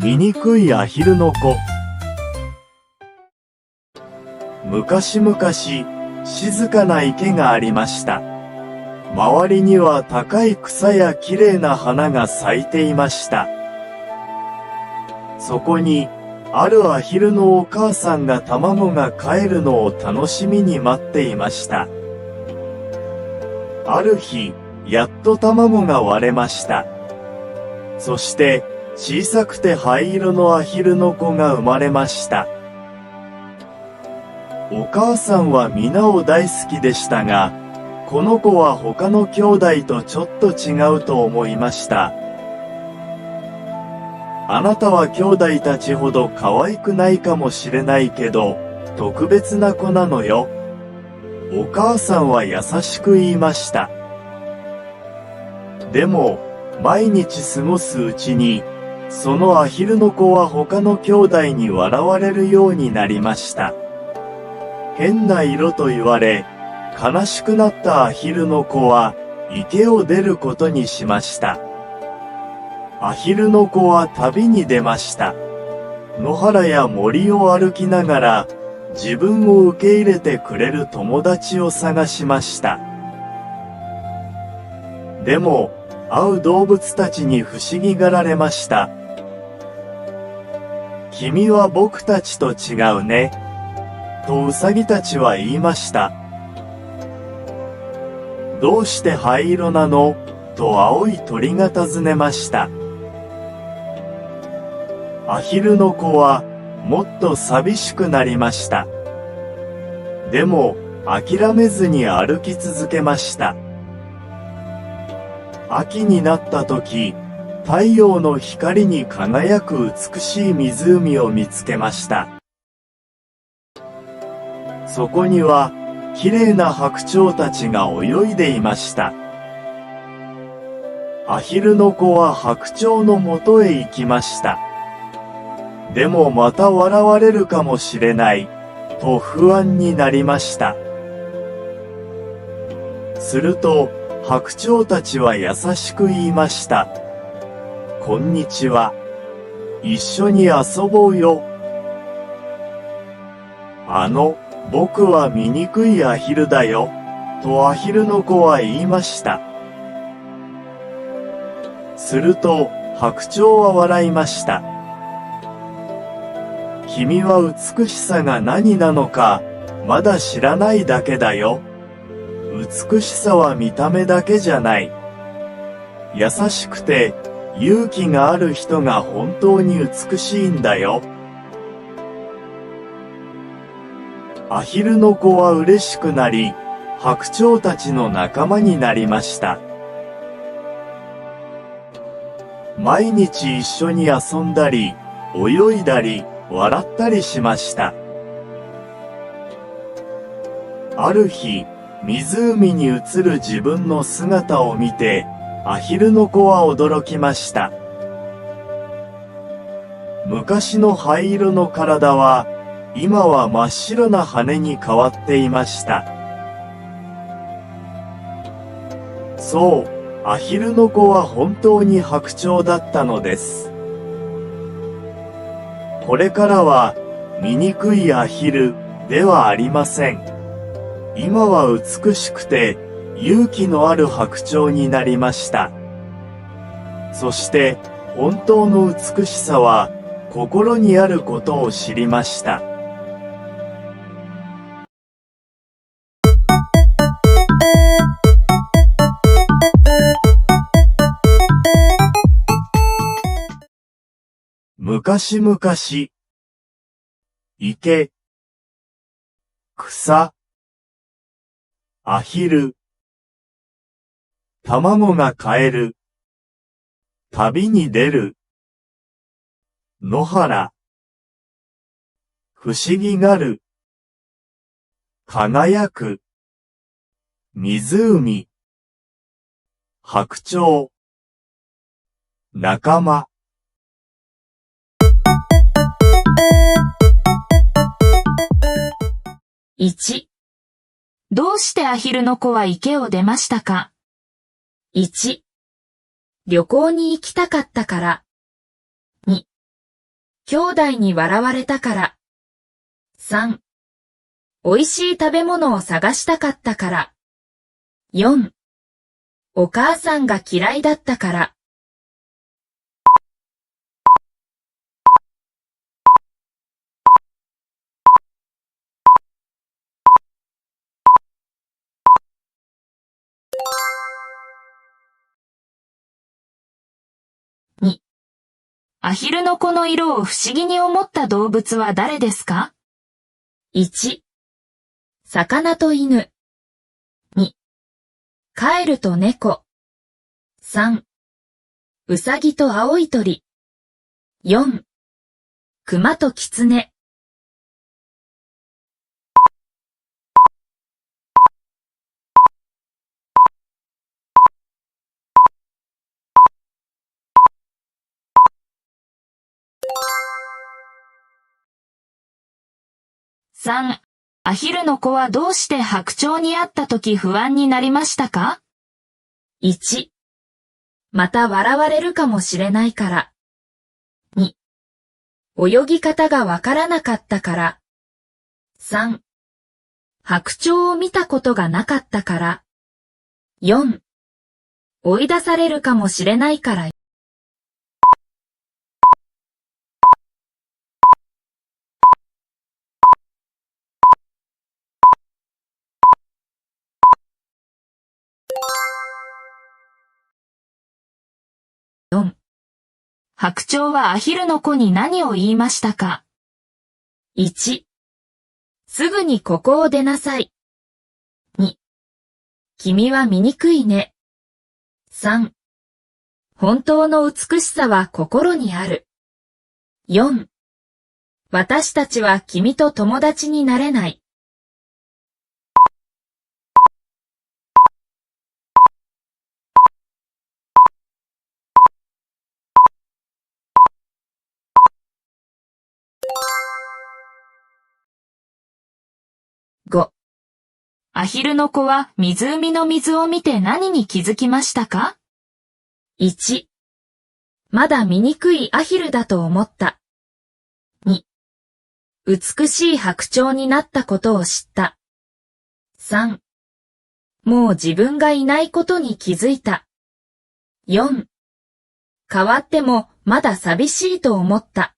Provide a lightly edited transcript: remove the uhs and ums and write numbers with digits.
醜いアヒルの子。昔々、静かな池がありました。周りには高い草やきれいな花が咲いていました。そこに、あるアヒルのお母さんが卵がかえるのを楽しみに待っていました。ある日、やっと卵が割れました。そして、小さくて灰色のアヒルの子が生まれました。お母さんは皆を大好きでしたが、この子は他の兄弟とちょっと違うと思いました。あなたは兄弟たちほど可愛くないかもしれないけど、特別な子なのよ。お母さんは優しく言いました。でも、毎日過ごすうちに、そのアヒルの子は他の兄弟に笑われるようになりました。変な色と言われ、悲しくなったアヒルの子は池を出ることにしました。アヒルの子は旅に出ました。野原や森を歩きながら、自分を受け入れてくれる友達を探しました。でも、会う動物たちに不思議がられました。君は僕たちと違うね。とウサギたちは言いました。どうして灰色なの？と青い鳥が尋ねました。アヒルの子はもっと寂しくなりました。でも諦めずに歩き続けました。秋になった時、太陽の光に輝く美しい湖を見つけました。そこには、きれいな白鳥たちが泳いでいました。アヒルの子は白鳥のもとへ行きました。でもまた笑われるかもしれない、と不安になりました。すると、白鳥たちは優しく言いました。こんにちは。一緒に遊ぼうよ。僕は醜いアヒルだよ、とアヒルの子は言いました。すると、白鳥は笑いました。君は美しさが何なのか、まだ知らないだけだよ。美しさは見た目だけじゃない。優しくて、勇気がある人が本当に美しいんだよ。アヒルの子は嬉しくなり、白鳥たちの仲間になりました。毎日一緒に遊んだり、泳いだり、笑ったりしました。ある日、湖に映る自分の姿を見て、アヒルの子は驚きました。昔の灰色の体は、今は真っ白な羽に変わっていました。そう、アヒルの子は本当に白鳥だったのです。これからは、醜いアヒルではありません。今は美しくて、勇気のある白鳥になりました。そして、本当の美しさは、心にあることを知りました。昔々、池、草、アヒル、卵がかえる、旅に出る、野原、不思議がる、輝く、湖、白鳥、仲間。1、どうしてアヒルの子は池を出ましたか？ 1、旅行に行きたかったから。2、兄弟に笑われたから。3、美味しい食べ物を探したかったから。4、お母さんが嫌いだったから。2、アヒルの子の色を不思議に思った動物は誰ですか？ 1、魚と犬。2、カエルと猫。3、ウサギと青い鳥。4、クマとキツネ。3、アヒルの子はどうして白鳥に会ったとき不安になりましたか？ 1、また笑われるかもしれないから。2、泳ぎ方がわからなかったから。3、白鳥を見たことがなかったから。4、追い出されるかもしれないから。4、白鳥はアヒルの子に何を言いましたか？ 1、すぐにここを出なさい。2、君は醜いね。3、本当の美しさは心にある。4、私たちは君と友達になれない。5、アヒルの子は湖の水を見て何に気づきましたか？ 1、まだ醜いアヒルだと思った。2、美しい白鳥になったことを知った。3、もう自分がいないことに気づいた。4、変わってもまだ寂しいと思った。